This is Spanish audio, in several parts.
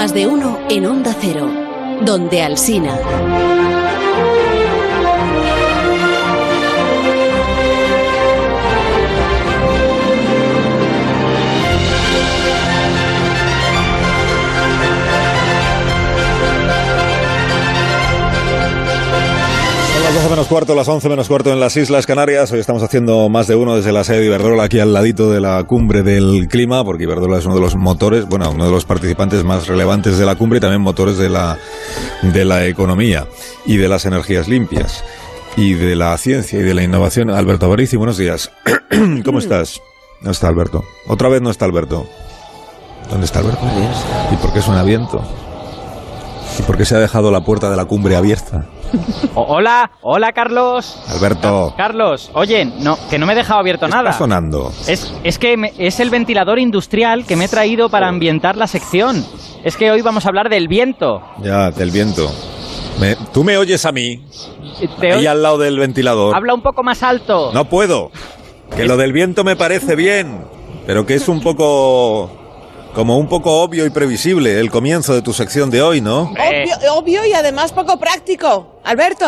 Más de uno en Onda Cero, donde Alsina. Las 12 menos cuarto, las 11 menos cuarto en las Islas Canarias. Hoy estamos haciendo más de uno desde la sede de Iberdrola, aquí al ladito de la cumbre del clima, porque Iberdrola es uno de los motores, bueno, uno de los participantes más relevantes de la cumbre y también motores de la economía y de las energías limpias y de la ciencia y de la innovación. Alberto Aparici, buenos días. ¿Cómo estás? No está Alberto. Otra vez no está Alberto. ¿Dónde está Alberto? ¿Y por qué suena viento? ¿Y por qué se ha dejado la puerta de la cumbre abierta? Hola, Carlos. Alberto. Carlos, oye, no, que no me he dejado abierto nada. Está sonando. Es que es el ventilador industrial que me he traído para ambientar la sección. Es que hoy vamos a hablar del viento. Ya, del viento. ¿Tú me oyes a mí? Ahí al lado del ventilador. Habla un poco más alto. No puedo. Que lo del viento me parece bien, pero que es un poco obvio y previsible el comienzo de tu sección de hoy, ¿no? Obvio y además poco práctico. Alberto.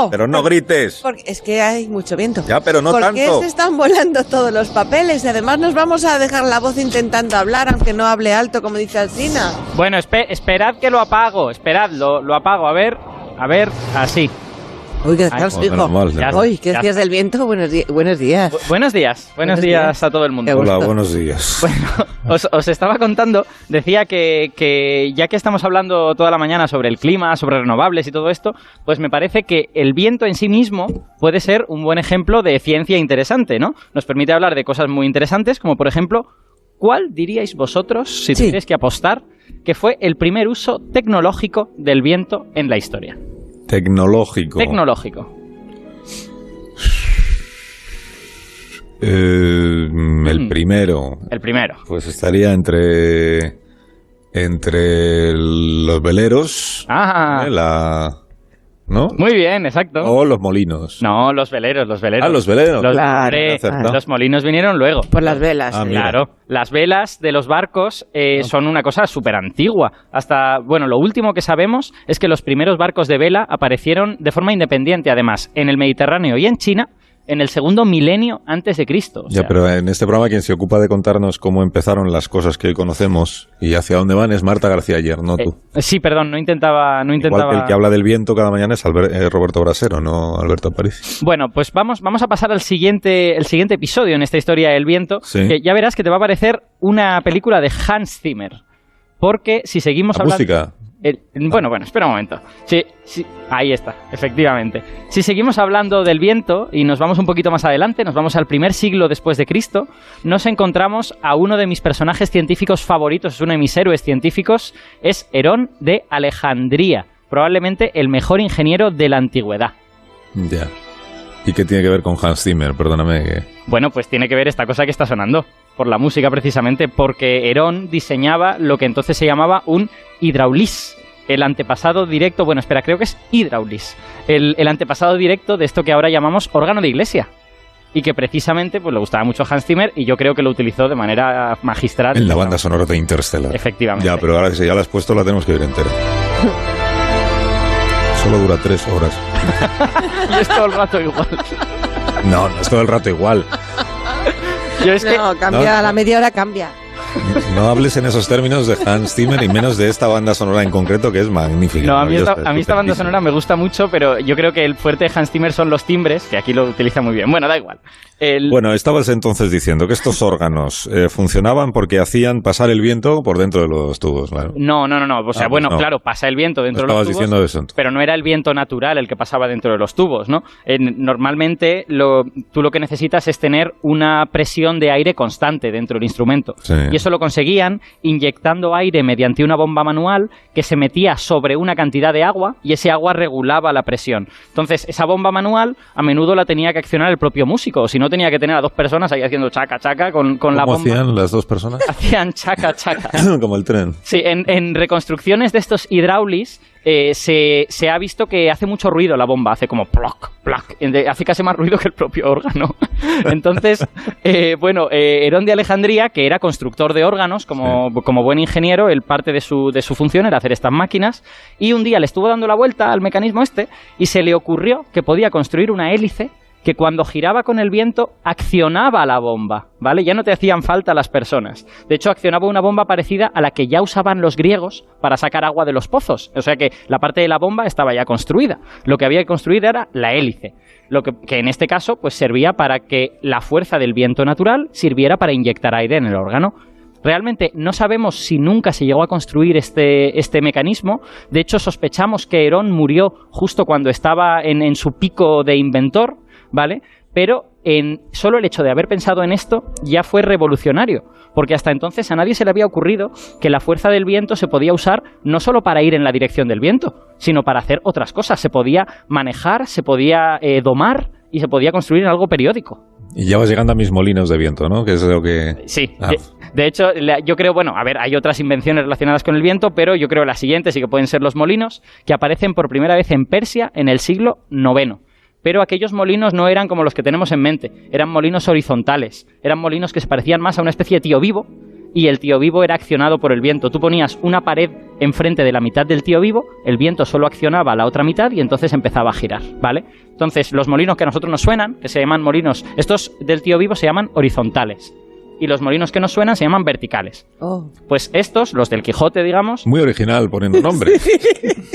Pero no grites. Porque es que hay mucho viento. Ya, pero no tanto. ¿Por qué se están volando todos los papeles? Y además nos vamos a dejar la voz intentando hablar, aunque no hable alto, como dice Alsina. Bueno, esperad que lo apago. Esperad, lo apago. A ver, así. Uy, ¿qué decías, hijo? Uy, ¿qué decías del viento? Buenos días. Buenos días a todo el mundo. Hola, buenos días. Bueno, os estaba contando, decía que ya que estamos hablando toda la mañana sobre el clima, sobre renovables y todo esto, pues me parece que el viento en sí mismo puede ser un buen ejemplo de ciencia interesante, ¿no? Nos permite hablar de cosas muy interesantes, como por ejemplo, ¿cuál diríais vosotros, si tuvierais que apostar, que fue el primer uso tecnológico del viento en la historia? Tecnológico. El primero. Pues estaría entre los veleros. ¿No? Muy bien, exacto. O los molinos. No, los veleros. Ah, los veleros. Los molinos vinieron luego. Por las velas. Claro. Las velas de los barcos son una cosa súper antigua. Lo último que sabemos es que los primeros barcos de vela aparecieron de forma independiente, además, en el Mediterráneo y en China, en el segundo milenio antes de Cristo. Ya, pero en este programa quien se ocupa de contarnos cómo empezaron las cosas que hoy conocemos y hacia dónde van es Marta García Ayer, no tú. Sí, perdón, no intentaba... Igual que el que habla del viento cada mañana es Roberto Brasero, no Alberto Aparici. Bueno, pues vamos a pasar al siguiente episodio en esta historia del viento, sí. Que ya verás que te va a parecer una película de Hans Zimmer, porque si seguimos hablando... música. Bueno, espera un momento. Sí, ahí está, efectivamente. Si seguimos hablando del viento y nos vamos un poquito más adelante, nos vamos al primer siglo después de Cristo, nos encontramos a uno de mis personajes científicos favoritos, es uno de mis héroes científicos, es Herón de Alejandría, probablemente el mejor ingeniero de la antigüedad. Ya. ¿Y qué tiene que ver con Hans Zimmer? Perdóname que... Bueno, pues tiene que ver esta cosa que está sonando, por la música precisamente, porque Herón diseñaba lo que entonces se llamaba un hidraulis, el antepasado directo, creo que es hidraulis, el antepasado directo de esto que ahora llamamos órgano de iglesia. Y que precisamente pues le gustaba mucho a Hans Zimmer y yo creo que lo utilizó de manera magistral. En la banda sonora de Interstellar. Efectivamente. Ya, pero ahora que ya la has puesto la tenemos que ver entera. Solo dura 3 horas. Y es todo el rato igual. No es todo el rato igual. Cambia, a la media hora cambia. No hables en esos términos de Hans Zimmer y menos de esta banda sonora en concreto, que es magnífica. No, a mí esta banda sonora me gusta mucho, pero yo creo que el fuerte de Hans Zimmer son los timbres, que aquí lo utiliza muy bien. Bueno, da igual. Bueno, estabas entonces diciendo que estos órganos funcionaban porque hacían pasar el viento por dentro de los tubos, claro. No. O sea, claro, pasa el viento dentro de los tubos. Estabas diciendo eso. Pero no era el viento natural el que pasaba dentro de los tubos, ¿no? Normalmente tú lo que necesitas es tener una presión de aire constante dentro del instrumento. Sí. Y eso lo conseguían inyectando aire mediante una bomba manual que se metía sobre una cantidad de agua y ese agua regulaba la presión. Entonces, esa bomba manual a menudo la tenía que accionar el propio músico, si no tenía que tener a 2 personas ahí haciendo chaca chaca con la bomba. ¿Cómo hacían las 2 personas? Hacían chaca chaca. Como el tren. Sí, en reconstrucciones de estos hidraulis se ha visto que hace mucho ruido la bomba, hace como ploc, ploc, hace casi más ruido que el propio órgano. Entonces, Herón de Alejandría, que era constructor de órganos, como buen ingeniero, parte de su función era hacer estas máquinas, y un día le estuvo dando la vuelta al mecanismo y se le ocurrió que podía construir una hélice que cuando giraba con el viento accionaba la bomba, ¿vale? Ya no te hacían falta las personas. De hecho, accionaba una bomba parecida a la que ya usaban los griegos para sacar agua de los pozos. O sea que la parte de la bomba estaba ya construida. Lo que había que construir era la hélice. Lo que en este caso pues servía para que la fuerza del viento natural sirviera para inyectar aire en el órgano. Realmente no sabemos si nunca se llegó a construir este mecanismo. De hecho, sospechamos que Herón murió justo cuando estaba en su pico de inventor, ¿vale? Pero solo el hecho de haber pensado en esto ya fue revolucionario, porque hasta entonces a nadie se le había ocurrido que la fuerza del viento se podía usar no solo para ir en la dirección del viento, sino para hacer otras cosas. Se podía manejar, se podía domar y se podía construir en algo periódico. Y ya vas llegando a mis molinos de viento, ¿no? Que es lo que... Sí, de hecho, yo creo, hay otras invenciones relacionadas con el viento, pero yo creo las siguientes sí que pueden ser los molinos, que aparecen por primera vez en Persia en el siglo IX. Pero aquellos molinos no eran como los que tenemos en mente, eran molinos horizontales, eran molinos que se parecían más a una especie de tío vivo, y el tío vivo era accionado por el viento. Tú ponías una pared enfrente de la mitad del tío vivo, el viento solo accionaba la otra mitad y entonces empezaba a girar, ¿vale? Entonces, los molinos que a nosotros nos suenan, que se llaman molinos, estos del tío vivo se llaman horizontales, y los molinos que nos suenan se llaman verticales. Pues estos, los del Quijote, digamos... Muy original poniendo nombres.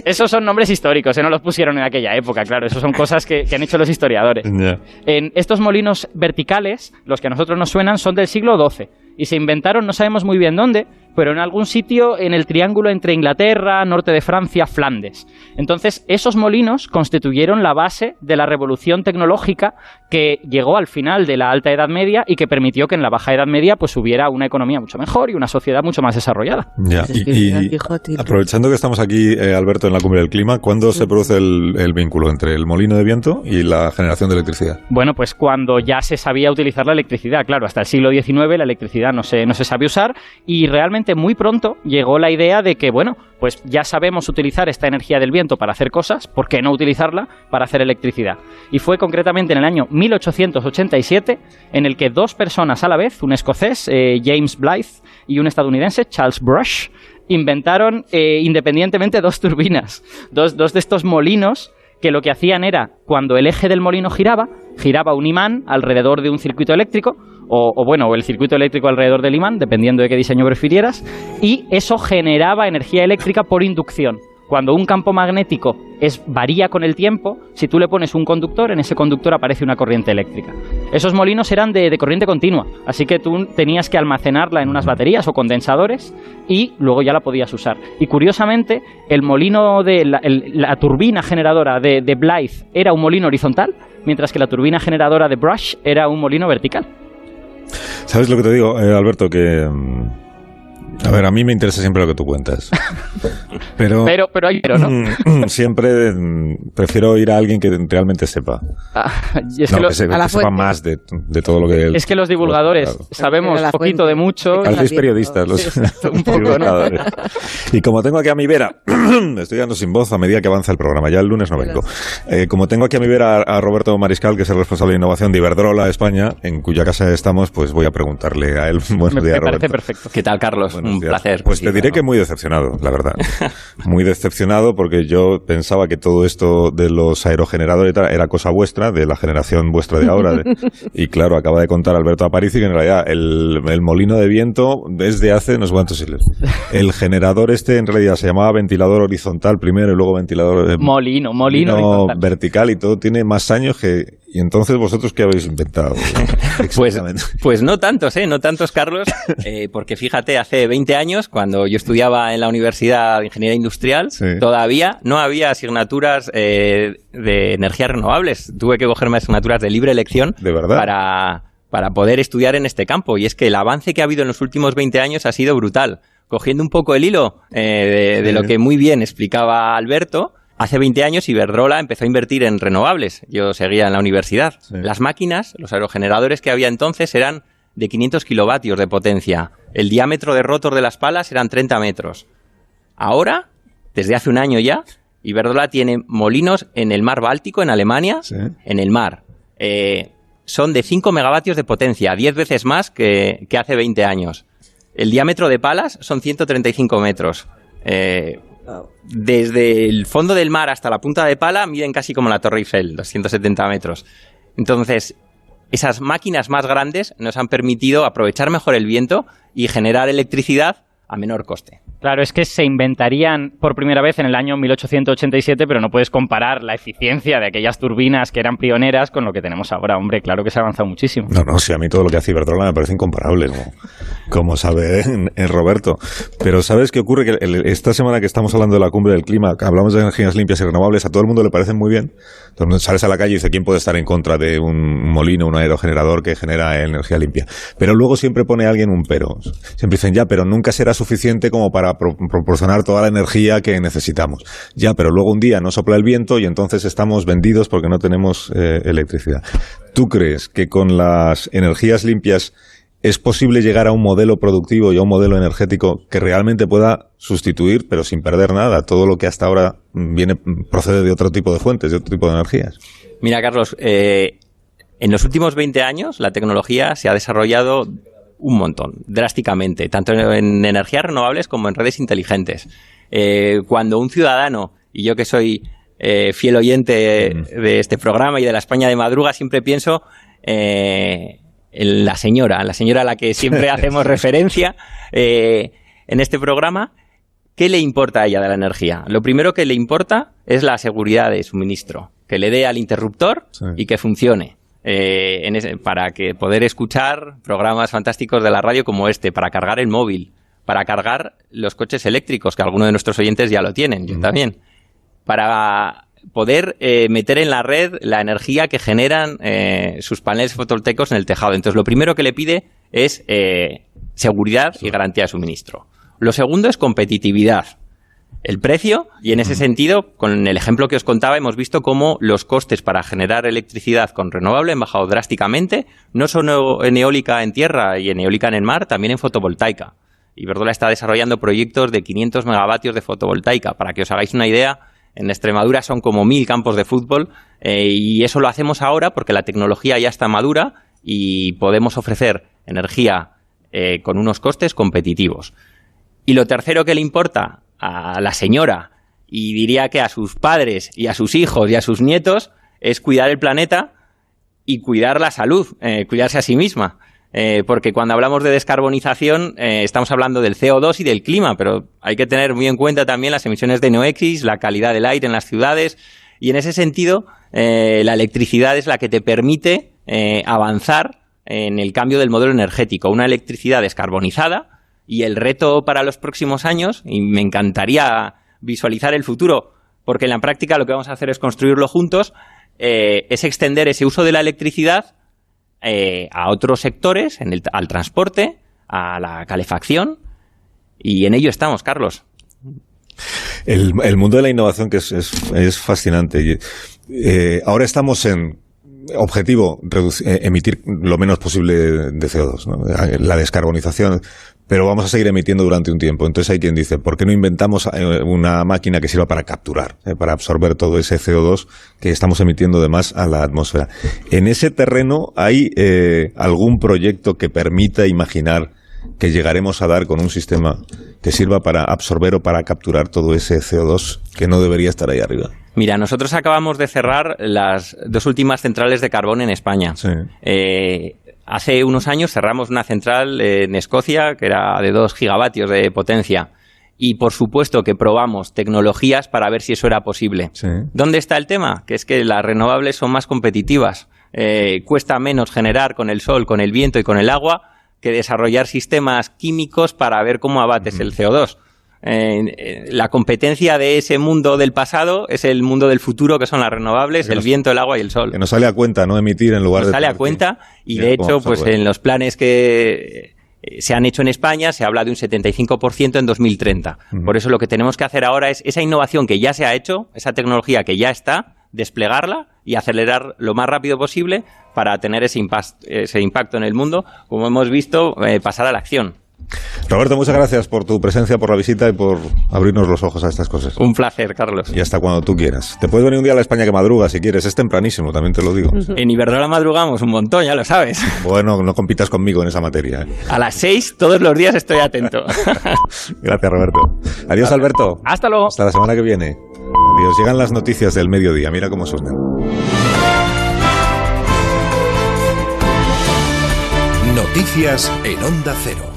Esos son nombres históricos, no los pusieron en aquella época, claro. Esos son cosas que han hecho los historiadores. Yeah. En estos molinos verticales, los que a nosotros nos suenan, son del siglo XII. Y se inventaron, no sabemos muy bien dónde, pero en algún sitio en el triángulo entre Inglaterra, norte de Francia, Flandes. Entonces, esos molinos constituyeron la base de la revolución tecnológica que llegó al final de la Alta Edad Media y que permitió que en la Baja Edad Media pues hubiera una economía mucho mejor y una sociedad mucho más desarrollada. Ya. Y aprovechando que estamos aquí, Alberto, en la Cumbre del Clima, ¿cuándo se produce el vínculo entre el molino de viento y la generación de electricidad? Bueno, pues cuando ya se sabía utilizar la electricidad. Claro, hasta el siglo XIX la electricidad no se sabe usar, y realmente muy pronto llegó la idea de que, bueno, pues ya sabemos utilizar esta energía del viento para hacer cosas, ¿por qué no utilizarla para hacer electricidad? Y fue concretamente en el año 1887 en el que dos personas a la vez, un escocés, James Blythe, y un estadounidense, Charles Brush, inventaron independientemente dos turbinas, dos de estos molinos que lo que hacían era, cuando el eje del molino giraba un imán alrededor de un circuito eléctrico, o el circuito eléctrico alrededor del imán, dependiendo de qué diseño prefirieras, y eso generaba energía eléctrica por inducción. Cuando un campo magnético varía con el tiempo, si tú le pones un conductor, en ese conductor aparece una corriente eléctrica. Esos molinos eran de corriente continua, así que tú tenías que almacenarla en unas baterías o condensadores y luego ya la podías usar. Y curiosamente, el molino de la turbina generadora de Blythe era un molino horizontal, mientras que la turbina generadora de Brush era un molino vertical. ¿Sabes lo que te digo, Alberto? Que... A ver, a mí me interesa siempre lo que tú cuentas. Pero ¿no? Siempre prefiero ir a alguien que realmente sepa. Que sepa más de todo lo que... Es que los divulgadores sabemos poquito de mucho. Sois periodistas, un poco, ¿no? Y como tengo aquí a mi vera, me estoy dando sin voz a medida que avanza el programa, ya el lunes no vengo. Como tengo aquí a mi vera a Roberto Mariscal, que es el responsable de innovación de Iberdrola España, en cuya casa estamos, pues voy a preguntarle a él. Buenos días, Roberto. Me parece perfecto. ¿Qué tal, Carlos? Un placer. Pues te diré que muy decepcionado, la verdad. Muy decepcionado porque yo pensaba que todo esto de los aerogeneradores y tal era cosa vuestra, de la generación vuestra de ahora. Y claro, acaba de contar Alberto Aparici que en realidad el molino de viento es de hace no sé cuántos siglos. El generador en realidad se llamaba ventilador horizontal primero y luego ventilador... Molino horizontal. Vertical, y todo tiene más años que... ¿Y entonces vosotros qué habéis inventado? Pues no tantos, Carlos, porque fíjate, hace 20 años, cuando yo estudiaba en la Universidad de Ingeniería Industrial, todavía no había asignaturas de energías renovables. Tuve que cogerme asignaturas de libre elección. ¿De verdad? Para poder estudiar en este campo. Y es que el avance que ha habido en los últimos 20 años ha sido brutal. Cogiendo un poco el hilo de lo que muy bien explicaba Alberto, hace 20 años Iberdrola empezó a invertir en renovables. Yo seguía en la universidad. Sí. Las máquinas, los aerogeneradores que había entonces eran de 500 kilovatios de potencia. El diámetro de rotor de las palas eran 30 metros. Ahora, desde hace un año ya, Iberdrola tiene molinos en el mar Báltico, en Alemania, Sí. en el mar. Son de 5 megavatios de potencia, 10 veces más que hace 20 años. El diámetro de palas son 135 metros. Desde el fondo del mar hasta la punta de pala miden casi como la Torre Eiffel, 270 metros. Entonces, esas máquinas más grandes nos han permitido aprovechar mejor el viento y generar electricidad a menor coste. Claro, es que se inventarían por primera vez en el año 1887, pero no puedes comparar la eficiencia de aquellas turbinas que eran pioneras con lo que tenemos ahora. Hombre, claro que se ha avanzado muchísimo. No, sí, a mí todo lo que hace Iberdrola me parece incomparable, como sabe Roberto. Pero ¿sabes qué ocurre? Que esta semana que estamos hablando de la cumbre del clima, hablamos de energías limpias y renovables, a todo el mundo le parecen muy bien. Entonces sales a la calle y dice, ¿quién puede estar en contra de un molino, un aerogenerador que genera energía limpia? Pero luego siempre pone alguien un pero. Siempre dicen, ya, pero nunca será suficiente como para proporcionar toda la energía que necesitamos. Ya, pero luego un día no sopla el viento y entonces estamos vendidos porque no tenemos electricidad. ¿Tú crees que con las energías limpias es posible llegar a un modelo productivo y a un modelo energético que realmente pueda sustituir, pero sin perder nada, todo lo que hasta ahora procede de otro tipo de fuentes, de otro tipo de energías? Mira, Carlos, en los últimos 20 años la tecnología se ha desarrollado un montón, drásticamente, tanto en energías renovables como en redes inteligentes. Cuando un ciudadano, y yo que soy fiel oyente de este programa y de la España de madruga, siempre pienso en la señora a la que siempre hacemos referencia en este programa. ¿Qué le importa a ella de la energía? Lo primero que le importa es la seguridad de suministro, que le dé al interruptor y que funcione. Para que poder escuchar programas fantásticos de la radio como este, para cargar el móvil, para cargar los coches eléctricos, que algunos de nuestros oyentes ya lo tienen, yo también, para poder meter en la red la energía que generan sus paneles fotovoltaicos en el tejado. Entonces, lo primero que le pide es seguridad y garantía de suministro. Lo segundo es competitividad. El precio, y en ese sentido, con el ejemplo que os contaba, hemos visto cómo los costes para generar electricidad con renovable han bajado drásticamente, no solo en eólica en tierra y en eólica en el mar, también en fotovoltaica. Iberdrola está desarrollando proyectos de 500 megavatios de fotovoltaica. Para que os hagáis una idea, en Extremadura son como 1000 campos de fútbol, y eso lo hacemos ahora porque la tecnología ya está madura y podemos ofrecer energía con unos costes competitivos. Y lo tercero que le importa a la señora, y diría que a sus padres y a sus hijos y a sus nietos, es cuidar el planeta y cuidar la salud, cuidarse a sí misma. Porque cuando hablamos de descarbonización estamos hablando del CO2 y del clima, pero hay que tener muy en cuenta también las emisiones de NOx, la calidad del aire en las ciudades, y en ese sentido la electricidad es la que te permite avanzar en el cambio del modelo energético, una electricidad descarbonizada. Y el reto para los próximos años, y me encantaría visualizar el futuro, porque en la práctica lo que vamos a hacer es construirlo juntos, es extender ese uso de la electricidad a otros sectores, al transporte, a la calefacción, y en ello estamos, Carlos. El mundo de la innovación que es fascinante. Ahora estamos en objetivo, emitir lo menos posible de CO2, ¿no? La descarbonización, pero vamos a seguir emitiendo durante un tiempo. Entonces hay quien dice, ¿por qué no inventamos una máquina que sirva para capturar, para absorber todo ese CO2 que estamos emitiendo de más a la atmósfera? ¿En ese terreno hay algún proyecto que permita imaginar que llegaremos a dar con un sistema que sirva para absorber o para capturar todo ese CO2 que no debería estar ahí arriba? Mira, nosotros acabamos de cerrar las 2 últimas centrales de carbón en España. Sí. Hace unos años cerramos una central en Escocia que era de 2 gigavatios de potencia. Y por supuesto que probamos tecnologías para ver si eso era posible. Sí. ¿Dónde está el tema? Que es que las renovables son más competitivas. Cuesta menos generar con el sol, con el viento y con el agua que desarrollar sistemas químicos para ver cómo abates el CO2. La competencia de ese mundo del pasado es el mundo del futuro, que son las renovables, el viento, el agua y el sol. Que nos sale a cuenta, ¿no? Emitir en lugar de... Nos sale a cuenta, y de hecho, pues en los planes que se han hecho en España se habla de un 75% en 2030. Por eso lo que tenemos que hacer ahora es esa innovación que ya se ha hecho, esa tecnología que ya está, desplegarla y acelerar lo más rápido posible para tener ese impacto en el mundo, como hemos visto, pasar a la acción. Roberto, muchas gracias por tu presencia, por la visita y por abrirnos los ojos a estas cosas. Un placer, Carlos. Y hasta cuando tú quieras. Te puedes venir un día a la España que madruga si quieres. Es tempranísimo, también te lo digo. En Iberdrola madrugamos un montón, ya lo sabes. Bueno, no compitas conmigo en esa materia. A las 6 todos los días estoy atento. Gracias, Roberto. Adiós, Alberto. Hasta luego. Hasta la semana que viene. Adiós. Llegan las noticias del mediodía. Mira cómo suenan. Noticias en Onda Cero.